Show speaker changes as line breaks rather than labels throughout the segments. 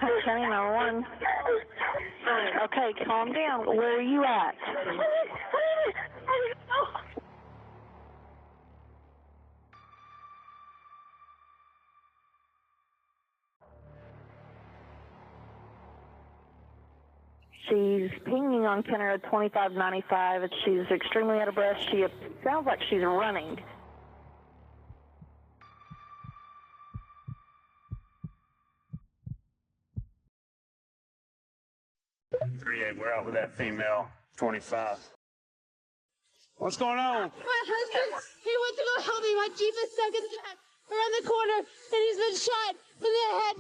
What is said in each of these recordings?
County 911. Okay, calm down. Where are you at? She's pinging on Kenner at 2595. She's extremely out of breath. She sounds like she's running.
3-8, we're out with that female, 25. What's going on?
My husband, he went to go help me. My Jeep is stuck in the back around the corner, and he's been shot in the head,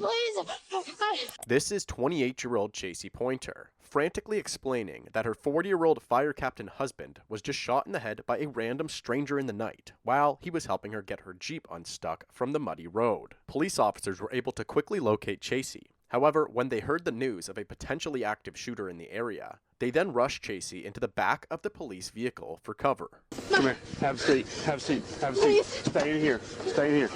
please.
This is 28-year-old Chacey Poynter, frantically explaining that her 40-year-old fire captain husband was just shot in the head by a random stranger in the night while he was helping her get her Jeep unstuck from the muddy road. Police officers were able to quickly locate Chacey. However, when they heard the news of a potentially active shooter in the area, they then rushed Chacey into the back of the police vehicle for cover.
Come here, have a seat, have a seat, have a seat. Stay in here, stay in here.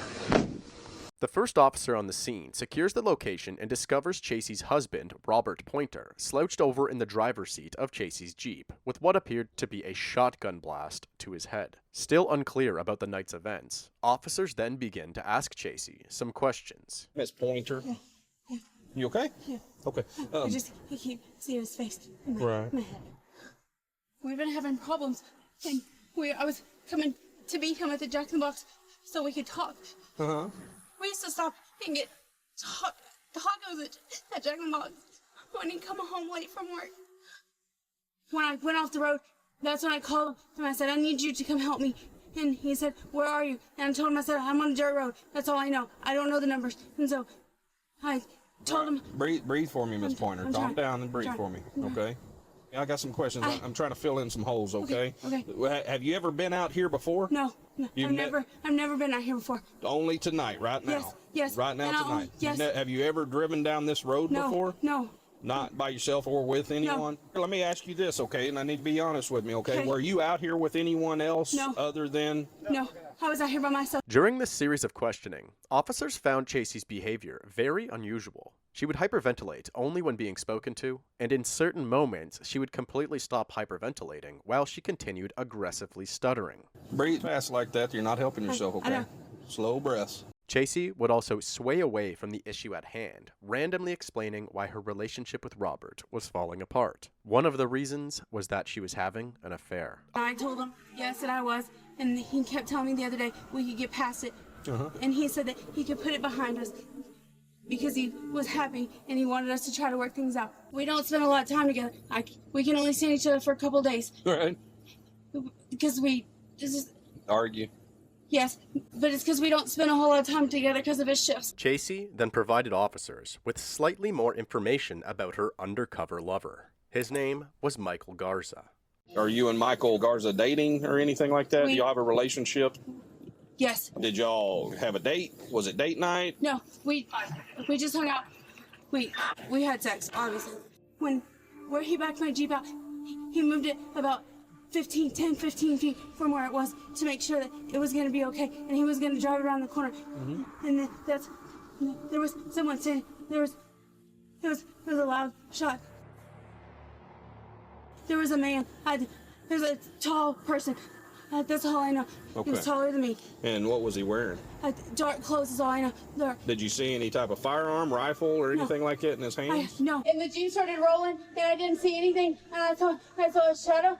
The first officer on the scene secures the location and discovers Chacey's husband, Robert Poynter, slouched over in the driver's seat of Chacey's Jeep, with what appeared to be a shotgun blast to his head. Still unclear about the night's events, officers then begin to ask Chacey some questions.
Miss Poynter?
Yeah.
You okay?
Yeah.
Okay.
I keep seeing his face in
Right.
my head. We've been having problems, and I was coming to meet him at the Jackson Box so we could talk.
Uh-huh.
We used to stop and get tacos at Jackson Box when he'd come home late from work. When I went off the road, that's when I called him and I said, I need you to come help me. And he said, where are you? And I told him, I said, I'm on the dirt road. That's all I know. I don't know the numbers. And so I told him.
Breathe for me, Miss Poynter. Calm down and breathe for me, okay? I got some questions. I'm trying to fill in some holes, okay?
Okay.
Have you ever been out here before?
No. I've never been out here before.
Only tonight, right now?
Yes.
Right now, tonight?
Yes.
Have you ever driven down this road before?
No.
Not by yourself or with anyone? No. Let me ask you this, okay? And I need to be honest with me, okay? Were you out here with anyone else other than...
No. I was out here by myself.
During this series of questioning, officers found Chacey's behavior very unusual. She would hyperventilate only when being spoken to, and in certain moments, she would completely stop hyperventilating while she continued aggressively stuttering.
Breathe fast like that, you're not helping yourself, okay? Slow breaths.
Chacey would also sway away from the issue at hand, randomly explaining why her relationship with Robert was falling apart. One of the reasons was that she was having an affair.
I told him, yes, that I was, and he kept telling me the other day we could get past it. And he said that he could put it behind us because he was happy and he wanted us to try to work things out. We don't spend a lot of time together. We can only see each other for a couple of days.
Right.
Because we just...
Argue.
Yes, but it's because we don't spend a whole lot of time together because of his shifts.
Chacey then provided officers with slightly more information about her undercover lover. His name was Michael Garza.
Are you and Michael Garza dating or anything like that? Do y'all have a relationship?
Yes.
Did y'all have a date? Was it date night?
No, we just hung out. We had sex, obviously. Where he backed my Jeep out, he moved it about 10, 15 feet from where it was to make sure that it was going to be okay, and he was going to drive around the corner. And then there was someone saying, there was a loud shot. There was a man. There's a tall person. That's all I know.
Okay.
He was taller than me.
And what was he wearing?
Dark clothes is all I know. Dark.
Did you see any type of firearm, rifle, or anything like that in his hands?
No. And the Jeep started rolling, and I didn't see anything. And I saw a shadow.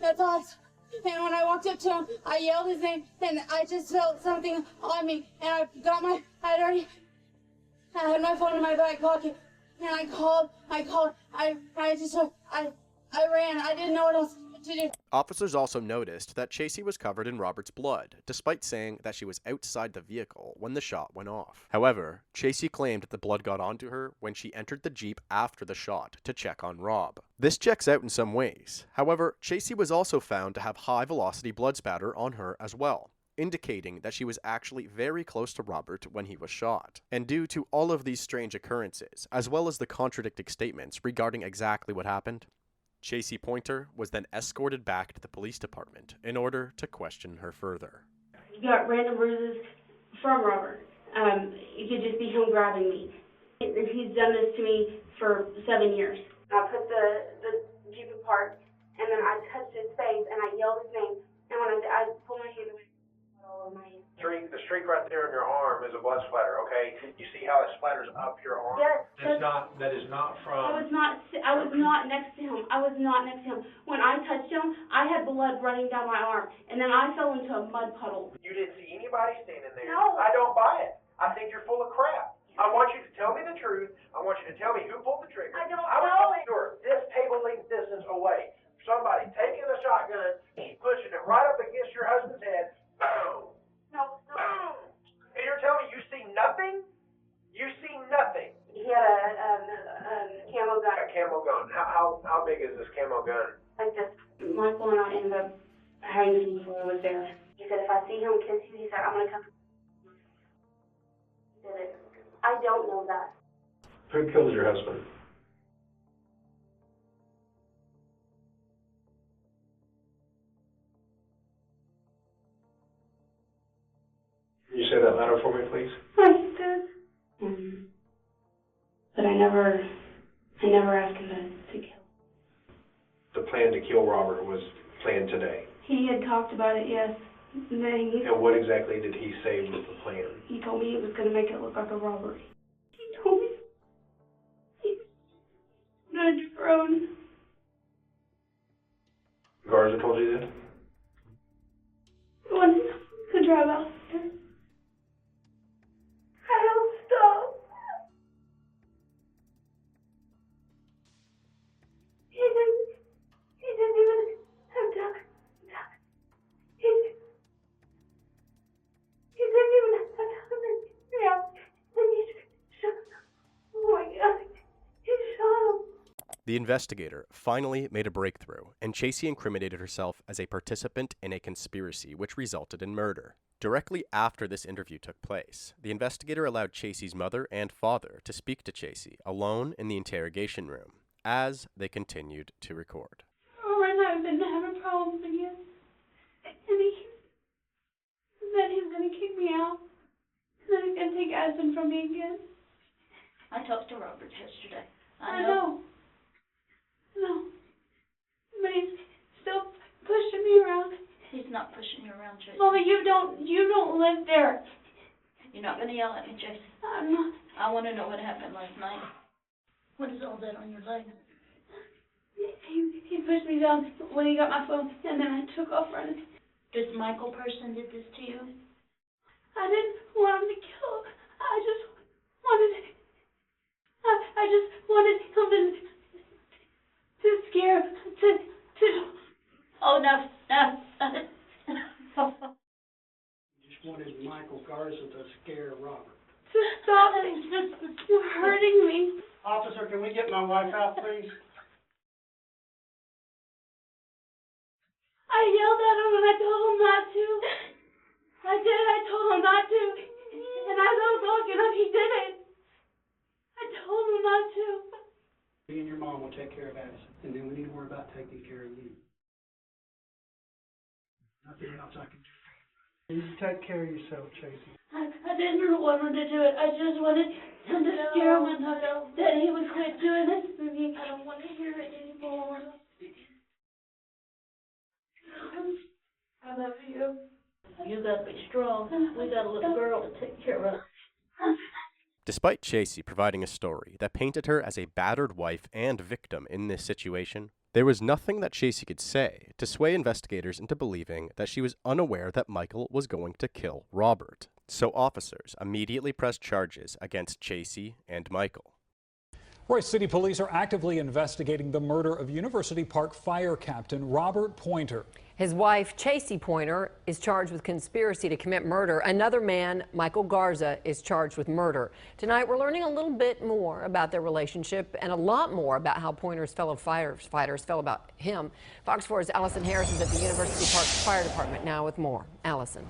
That's all I saw. And when I walked up to him, I yelled his name, and I just felt something on me. And I had my phone in my back pocket. And I called. I ran. I didn't know what else to do.
Officers also noticed that Chacey was covered in Robert's blood, despite saying that she was outside the vehicle when the shot went off. However, Chacey claimed that the blood got onto her when she entered the Jeep after the shot to check on Rob. This checks out in some ways. However, Chacey was also found to have high-velocity blood spatter on her as well, indicating that she was actually very close to Robert when he was shot. And due to all of these strange occurrences, as well as the contradicting statements regarding exactly what happened, Chacey Poynter was then escorted back to the police department in order to question her further.
You got random bruises from Robert. It could just be him grabbing me. He's done this to me for 7 years. I put the Jeep apart, and then I touched his face, and I yelled his name, and when I pulled my hand away, all over my hand.
The streak right there on your arm is a blood splatter, okay? You see how it splatters up your arm?
Yes.
That is not from...
I was not next to him. I was not next to him. When I touched him, I had blood running down my arm, and then I fell into a mud puddle.
You didn't see anybody standing there?
No.
I don't buy it. I think you're full of crap. I want you to tell me the truth. I want you to tell me who pulled the trigger.
I don't
was
know.
sure this table length distance away. Somebody taking a shotgun, pushing it right up against your husband's head. Boom.
No.
And you're telling me you see nothing? You see nothing.
He had a camo gun.
A camo gun. How big is this camo gun?
Like this. Michael and I ended up having some before I was there. He said, if I see him kiss you, he said, I'm going to come. He did it. I don't know that.
Who killed your husband? Can you say that louder for me, please?
I did. But I never asked him to kill.
The plan to kill Robert was planned today.
He had talked about it, yes.
And what exactly did he say was the plan?
He told me it was going to make it look like a robbery. He told me he was on a drone.
Garza told you that?
He wanted to drive out there. I don't stop. He didn't even have time. He didn't even have time to react. And he shot him. Oh my God. He shot him.
The investigator finally made a breakthrough, and Chacey incriminated herself as a participant in a conspiracy which resulted in murder. Directly after this interview took place, the investigator allowed Chacey's mother and father to speak to Chacey alone in the interrogation room as they continued to record.
Robert and I have been having problems again. And he said he's going to kick me out. And then he's going to take Addison from me again.
I talked to Robert yesterday.
I know. But he's still pushing me around.
He's not pushing you around, Chase.
Mama, you don't live there.
You're not going to yell at me, Chase.
I'm not.
I want to know what happened last night. What is all that on your leg?
He pushed me down when he got my phone, and then I took off running.
This Michael person did this to you?
I didn't want him to kill him. I just wanted him to scare him, to...
Oh, no.
You just wanted Michael Garza to scare Robert.
Stop it. You're hurting me.
Officer, can we get my wife out, please?
I yelled at him and I told him not to. I did. I told him not to. And as I was walking up, he did it. I told him not to.
Me and your mom will take care of Addison, and then we need to worry about taking care of you. Nothing else I can do for you. You take care of yourself, Chacey.
I didn't want him to do it. I just wanted him to scare him enough that he would quit doing this to me. I don't want to hear it anymore. I love you.
You got to be strong. We got a little girl to take care of.
Despite Chacey providing a story that painted her as a battered wife and victim in this situation, there was nothing that Chacey could say to sway investigators into believing that she was unaware that Michael was going to kill Robert. So officers immediately pressed charges against Chacey and Michael.
Royce City Police are actively investigating the murder of University Park Fire Captain Robert Poynter.
His wife, Chacey Poynter, is charged with conspiracy to commit murder. Another man, Michael Garza, is charged with murder. Tonight, we're learning a little bit more about their relationship and a lot more about how Poynter's fellow firefighters felt about him. Fox 4's Allison Harris is at the University Park Fire Department now with more. Allison.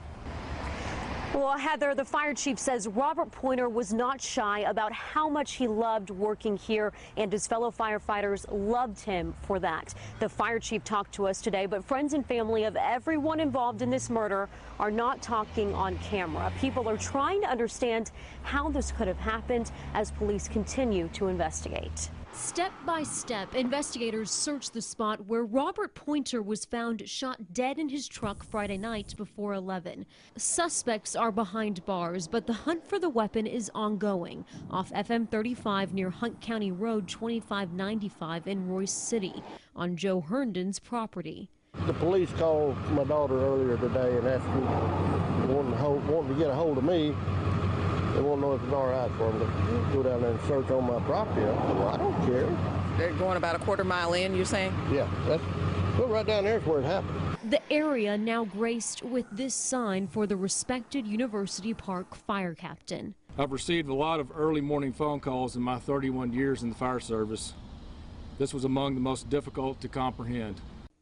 Well, Heather, the fire chief says Robert Poynter was not shy about how much he loved working here, and his fellow firefighters loved him for that. The fire chief talked to us today, but friends and family of everyone involved in this murder are not talking on camera. People are trying to understand how this could have happened as police continue to investigate.
Step by step, investigators searched the spot where Robert Poynter was found shot dead in his truck Friday night before 11. Suspects are behind bars, but the hunt for the weapon is ongoing off FM 35 near Hunt County Road 2595 in Royce City on Joe Herndon's property.
The police called my daughter earlier today and asked me, wanting to get a hold of me. They want to know if it's all right for them to go down there and search on my property. I said, well, I don't care.
They're going about a quarter mile in, you're saying?
Yeah, well, right down there is where it happened.
The area now graced with this sign for the respected University Park fire captain.
I've received a lot of early morning phone calls in my 31 years in the fire service. This was among the most difficult to comprehend.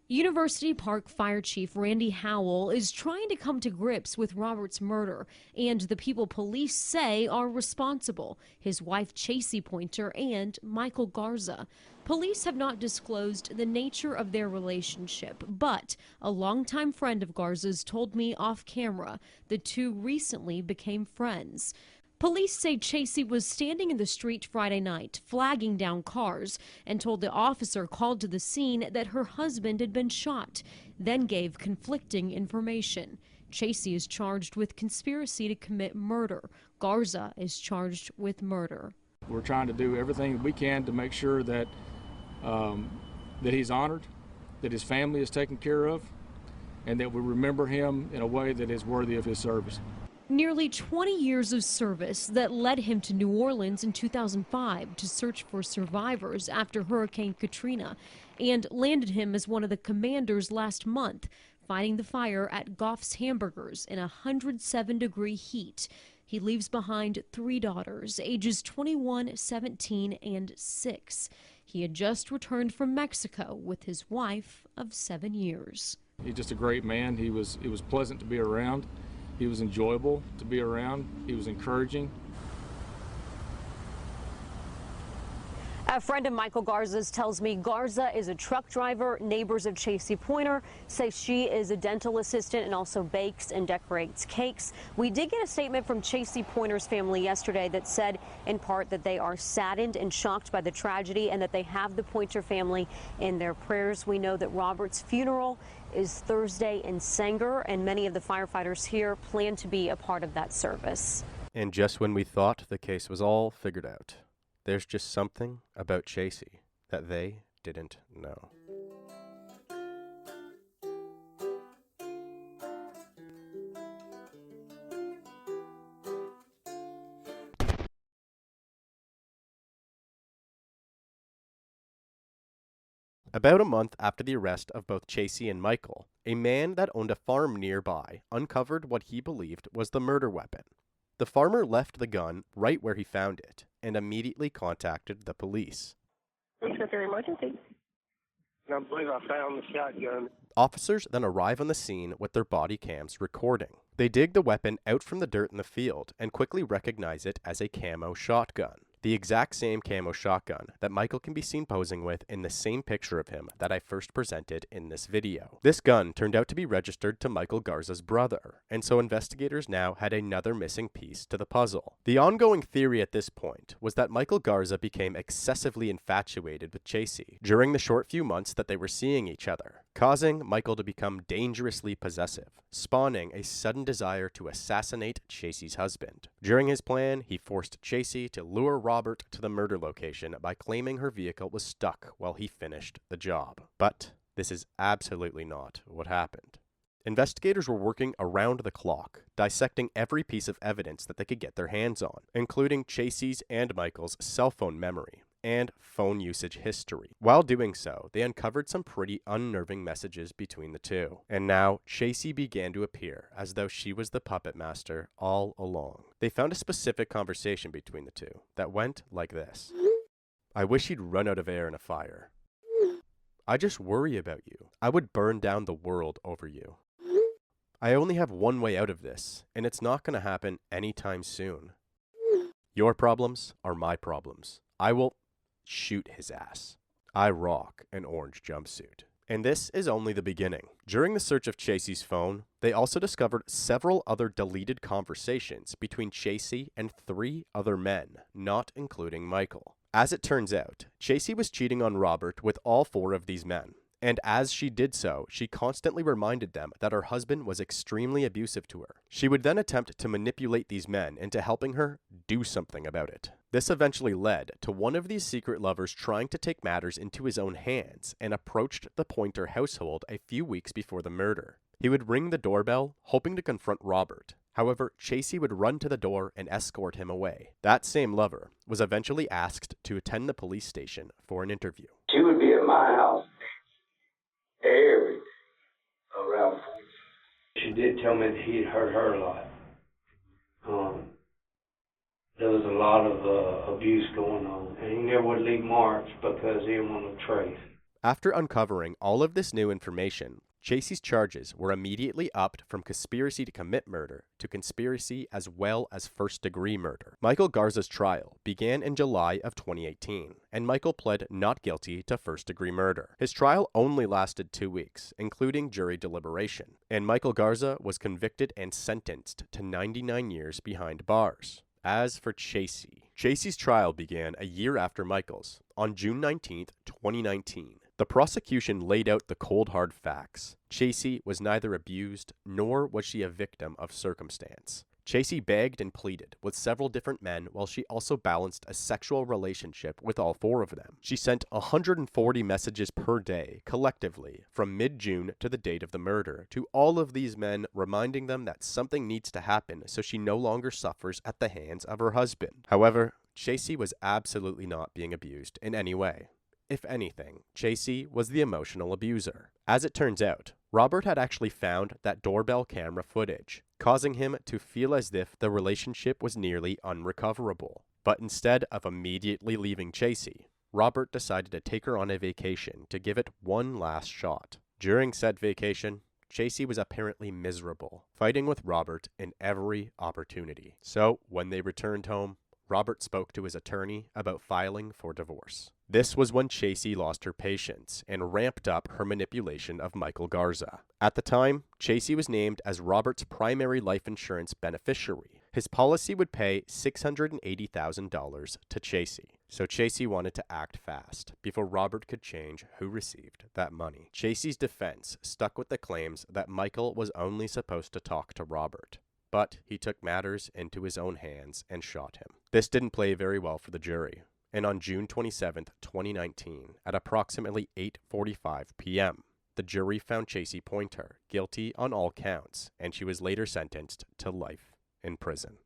University Park Fire Chief Randy Howell is trying to come to grips with Robert's murder and the people police say are responsible, his wife Chacey Poynter and Michael Garza. Police have not disclosed the nature of their relationship, but a longtime friend of Garza's told me off camera the two recently became friends. Police say Chacey was standing in the street Friday night, flagging down cars, and told the officer called to the scene that her husband had been shot, then gave conflicting information. Chacey is charged with conspiracy to commit murder. Garza is charged with murder.
We're trying to do everything we can to make sure that that he's honored, that his family is taken care of, and that we remember him in a way that is worthy of his service.
Nearly 20 years of service that led him to New Orleans in 2005 to search for survivors after Hurricane Katrina, and landed him as one of the commanders last month, fighting the fire at Goff's Hamburgers in 107-degree heat. He leaves behind 3 daughters, ages 21, 17, and 6. He had just returned from Mexico with his wife of 7 years.
He's just a great man. It was pleasant to be around. He was enjoyable to be around. He was encouraging.
A friend of Michael Garza's tells me Garza is a truck driver. Neighbors of Chacey Poynter say she is a dental assistant and also bakes and decorates cakes. We did get a statement from Chacey Poynter's family yesterday that said in part that they are saddened and shocked by the tragedy and that they have the Poynter family in their prayers. We know that Robert's funeral is Thursday in Sanger, and many of the firefighters here plan to be a part of that service.
And just when we thought the case was all figured out, there's just something about Chacey that they didn't know. About a month after the arrest of both Chacey and Michael, a man that owned a farm nearby uncovered what he believed was the murder weapon. The farmer left the gun right where he found it and immediately contacted the police.
Is there an emergency?
I believe I found the shotgun.
Officers then arrive on the scene with their body cams recording. They dig the weapon out from the dirt in the field and quickly recognize it as a camo shotgun. The exact same camo shotgun that Michael can be seen posing with in the same picture of him that I first presented in this video. This gun turned out to be registered to Michael Garza's brother, and so investigators now had another missing piece to the puzzle. The ongoing theory at this point was that Michael Garza became excessively infatuated with Chacey during the short few months that they were seeing each other, causing Michael to become dangerously possessive, spawning a sudden desire to assassinate Chacey's husband. During his plan, he forced Chacey to lure Robert to the murder location by claiming her vehicle was stuck while he finished the job. But this is absolutely not what happened. Investigators were working around the clock, dissecting every piece of evidence that they could get their hands on, including Chacey's and Michael's cell phone memory and phone usage history. While doing so, they uncovered some pretty unnerving messages between the two. And now, Chacey began to appear as though she was the puppet master all along. They found a specific conversation between the two that went like this. I wish you'd run out of air in a fire. I just worry about you. I would burn down the world over you. I only have one way out of this, and it's not going to happen anytime soon. Your problems are my problems. I will shoot his ass. I rock an orange jumpsuit. And this is only the beginning. During the search of Chacey's phone, they also discovered several other deleted conversations between Chacey and 3 other men, not including Michael. As it turns out, Chacey was cheating on Robert with all 4 of these men. And as she did so, she constantly reminded them that her husband was extremely abusive to her. She would then attempt to manipulate these men into helping her do something about it. This eventually led to one of these secret lovers trying to take matters into his own hands and approached the Poynter household a few weeks before the murder. He would ring the doorbell, hoping to confront Robert. However, Chacey would run to the door and escort him away. That same lover was eventually asked to attend the police station for an interview.
She would be at my house every around. She did tell me that he had hurt her a lot. There was a lot of abuse going on, and he never would leave marks because he didn't want to trace.
After uncovering all of this new information, Chacey's charges were immediately upped from conspiracy to commit murder to conspiracy as well as first-degree murder. Michael Garza's trial began in July of 2018, and Michael pled not guilty to first-degree murder. His trial only lasted 2 weeks, including jury deliberation, and Michael Garza was convicted and sentenced to 99 years behind bars. As for Chacey's trial began a year after Michael's, on June 19, 2019. The prosecution laid out the cold hard facts. Chacey was neither abused nor was she a victim of circumstance. Chacey begged and pleaded with several different men while she also balanced a sexual relationship with all 4 of them. She sent 140 messages per day, collectively, from mid-June to the date of the murder, to all of these men, reminding them that something needs to happen so she no longer suffers at the hands of her husband. However, Chacey was absolutely not being abused in any way. If anything, Chacey was the emotional abuser. As it turns out, Robert had actually found that doorbell camera footage, causing him to feel as if the relationship was nearly unrecoverable. But instead of immediately leaving Chacey, Robert decided to take her on a vacation to give it one last shot. During said vacation, Chacey was apparently miserable, fighting with Robert in every opportunity. So, when they returned home, Robert spoke to his attorney about filing for divorce. This was when Chacey lost her patience and ramped up her manipulation of Michael Garza. At the time, Chacey was named as Robert's primary life insurance beneficiary. His policy would pay $680,000 to Chacey, so Chacey wanted to act fast before Robert could change who received that money. Chacey's defense stuck with the claims that Michael was only supposed to talk to Robert, but he took matters into his own hands and shot him. This didn't play very well for the jury, and on June 27, 2019, at approximately 8:45 p.m., the jury found Chacey Poynter guilty on all counts, and she was later sentenced to life in prison.